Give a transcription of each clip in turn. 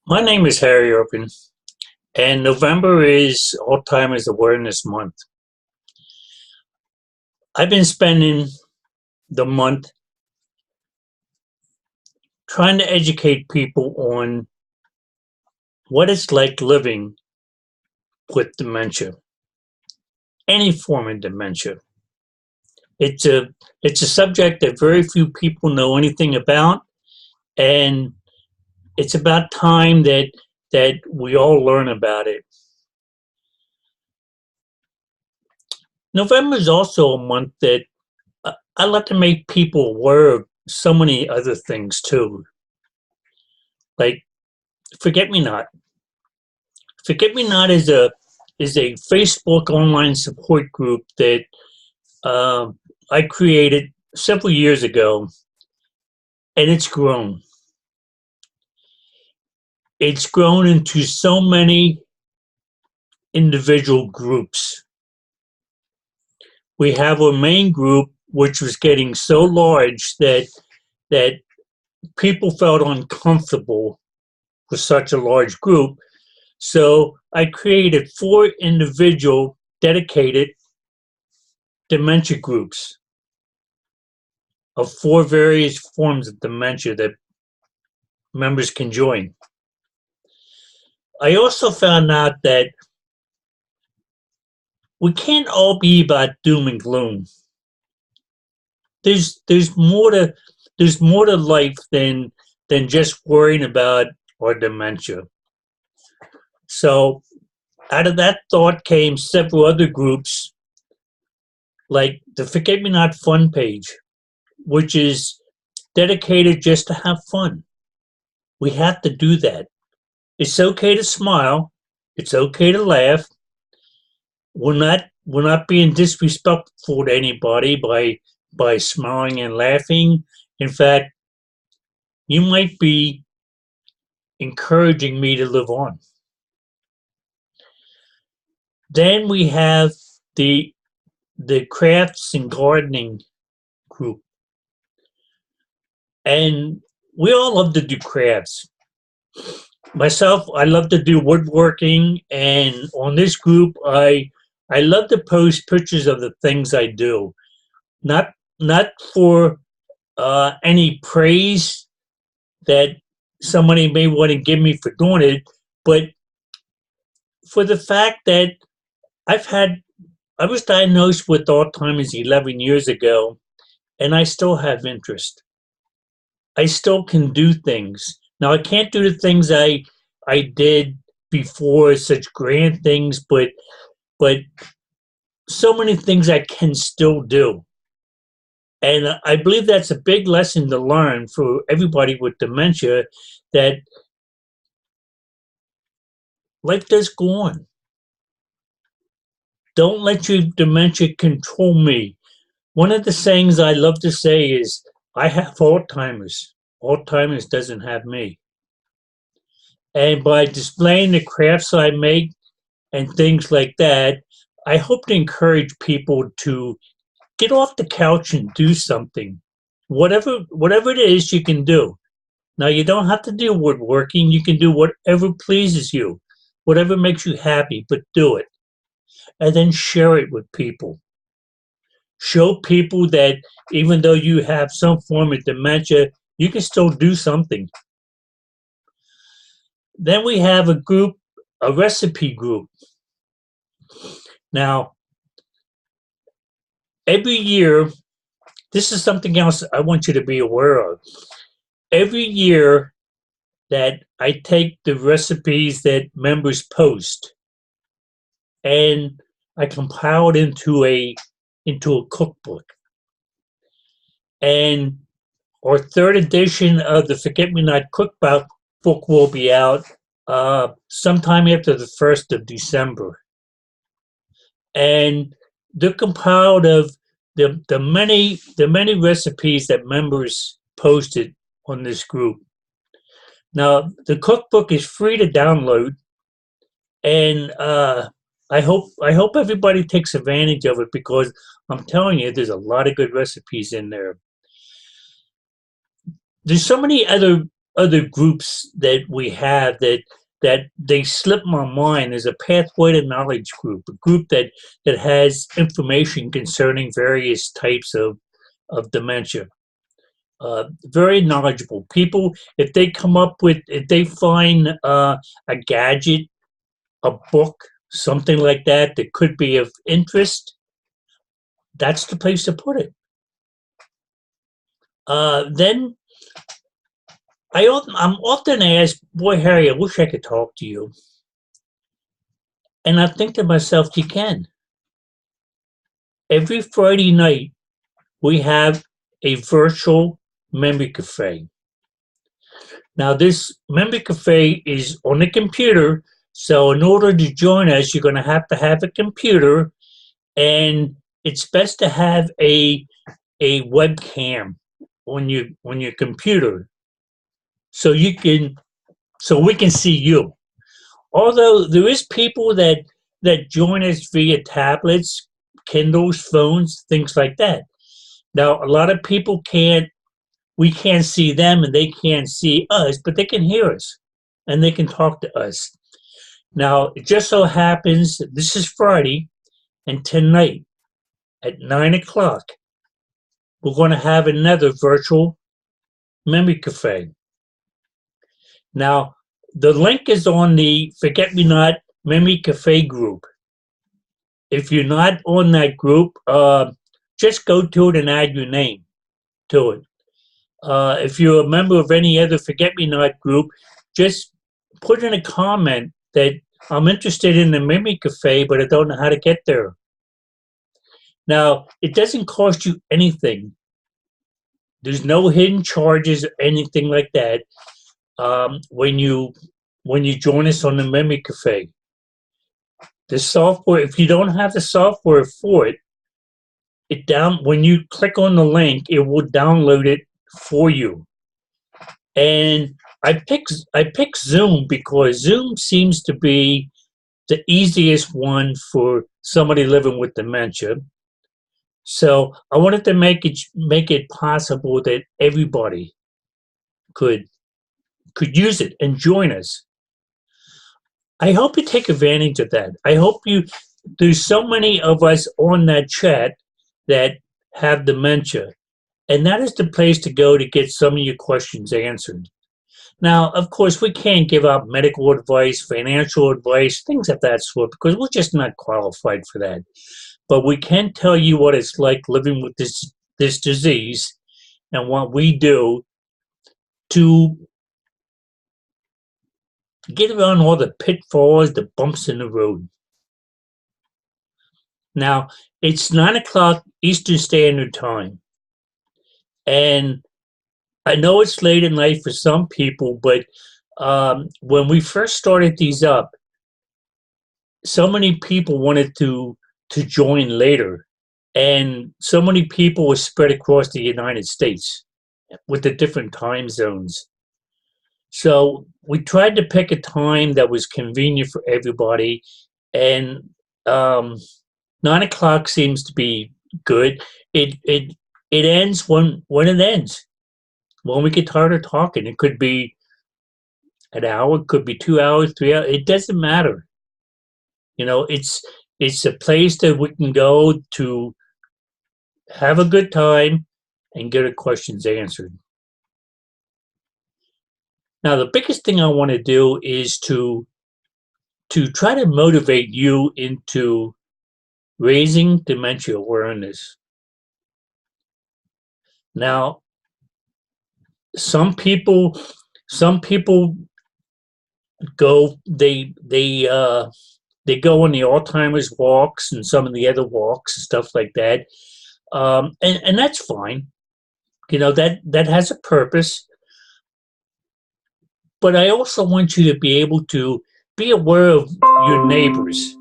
My name is Harry Irvin, and November is Alzheimer's Awareness Month. I've been spending the month trying to educate people on what it's like living with dementia, any form of dementia. It's a it's a subject that very few people know anything about, and it's about time that we all learn about it. November is also a month that I like to make people aware of so many other things too, like Forget Me Not. Forget Me Not is a Facebook online support group that uh, I created several years ago, and it's grown. It's grown into so many individual groups. We have a main group which was getting so large that people felt uncomfortable with such a large group. So I created 4 individual dedicated dementia groups of 4 various forms of dementia that members can join. I also found out that we can't all be about doom and gloom. There's more to life than just worrying about our dementia. So out of that thought came several other groups, like the Forget Me Not Fun page, which is dedicated just to have fun. We have to do that. It's okay to smile. It's okay to laugh. We're not being disrespectful to anybody by smiling and laughing. In fact, you might be encouraging me to live on. Then we have the crafts and gardening group, and we all love to do crafts. Myself, I love to do woodworking, and on this group, I love to post pictures of the things I do. Not for any praise that somebody may want to give me for doing it, but for the fact that I've had I was diagnosed with Alzheimer's 11 years ago, and I still have interest. I still can do things. Now I can't do the things I did before, such grand things, but so many things I can still do. And I believe that's a big lesson to learn for everybody with dementia, that life does go on. Don't let your dementia control me. One of the sayings I love to say is, I have Alzheimer's. Alzheimer's doesn't have me. And by displaying the crafts I make and things like that, I hope to encourage people to get off the couch and do something. Whatever it is you can do. Now you don't have to do woodworking. You can do whatever pleases you, whatever makes you happy, but do it. And then share it with people. Show people that even though you have some form of dementia, you can still do something. Then we have a recipe group. Now, every year, this is something else I want you to be aware of. Every year that I take the recipes that members post and I compile it into a cookbook. And our 3rd edition of the Forget Me Not cookbook will be out sometime after the 1st of December. And they're compiled of the many recipes that members posted on this group. Now the cookbook is free to download, and I hope everybody takes advantage of it, because I'm telling you, there's a lot of good recipes in there. There's so many other other groups that we have that they slip my mind. There's a Pathway to Knowledge group, a group that has information concerning various types of dementia. Very knowledgeable people. If they come up with, if they find a gadget, a book, something like that that could be of interest, that's the place to put it. Then I'm often asked, boy, Harry, I wish I could talk to you. And I think to myself, you can. Every Friday night, we have a virtual memory cafe. Now, this memory cafe is on the computer. So in order to join us, you're going to have a computer, and it's best to have a webcam on your computer, so we can see you. Although there is people that join us via tablets, Kindles, phones, things like that. Now, a lot of people we can't see them and they can't see us, but they can hear us and they can talk to us. Now, it just so happens that this is Friday, and tonight at 9 o'clock, we're going to have another virtual memory cafe. Now, the link is on the Forget Me Not Memory Cafe group. If you're not on that group, just go to it and add your name to it. If you're a member of any other Forget Me Not group, just put in a comment that I'm interested in the Memory Cafe, but I don't know how to get there. Now, it doesn't cost you anything. There's no hidden charges or anything like that when you join us on the Memory Cafe. The software, if you don't have the software for it, when you click on the link, it will download it for you. And I picked Zoom because Zoom seems to be the easiest one for somebody living with dementia. So I wanted to make it possible that everybody could use it and join us. I hope you take advantage of that. I hope there's so many of us on that chat that have dementia, and that is the place to go to get some of your questions answered. Now, of course, we can't give out medical advice, financial advice, things of that sort, because we're just not qualified for that. But we can tell you what it's like living with this disease and what we do to get around all the pitfalls, the bumps in the road. Now, it's 9 o'clock Eastern Standard Time. And I know it's late at night for some people, but when we first started these up, so many people wanted to join later. And so many people were spread across the United States with the different time zones. So we tried to pick a time that was convenient for everybody, and 9 o'clock seems to be good. It ends when it ends. When we get tired of talking, it could be an hour, it could be 2 hours, 3 hours. It doesn't matter. You know, it's a place that we can go to have a good time and get our questions answered. Now, the biggest thing I want to do is to try to motivate you into raising dementia awareness. Now, some people go they go on the Alzheimer's walks and some of the other walks and stuff like that, and that's fine. You know, that has a purpose. But I also want you to be able to be aware of your neighbors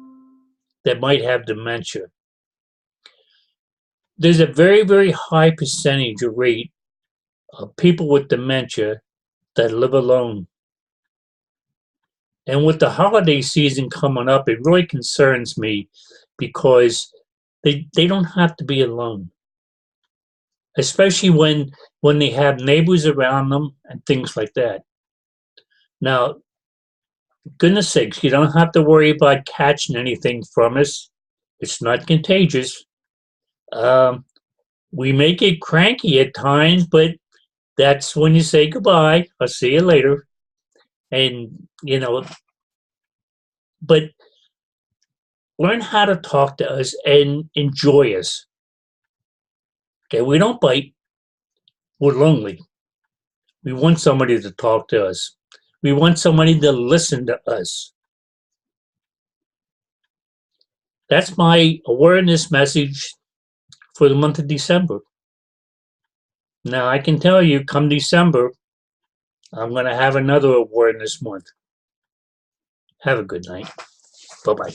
that might have dementia. There's a very, very high percentage or rate of people with dementia that live alone. And with the holiday season coming up, it really concerns me because they don't have to be alone, especially when they have neighbors around them and things like that. Now, goodness sakes, you don't have to worry about catching anything from us. It's not contagious. Um, we may get cranky at times, but that's when you say goodbye. I'll see you later. And, but learn how to talk to us and enjoy us. Okay, we don't bite. We're lonely. We want somebody to talk to us. We want somebody to listen to us. That's my awareness message for the month of December. Now, I can tell you, come December, I'm going to have another awareness month. Have a good night. Bye bye.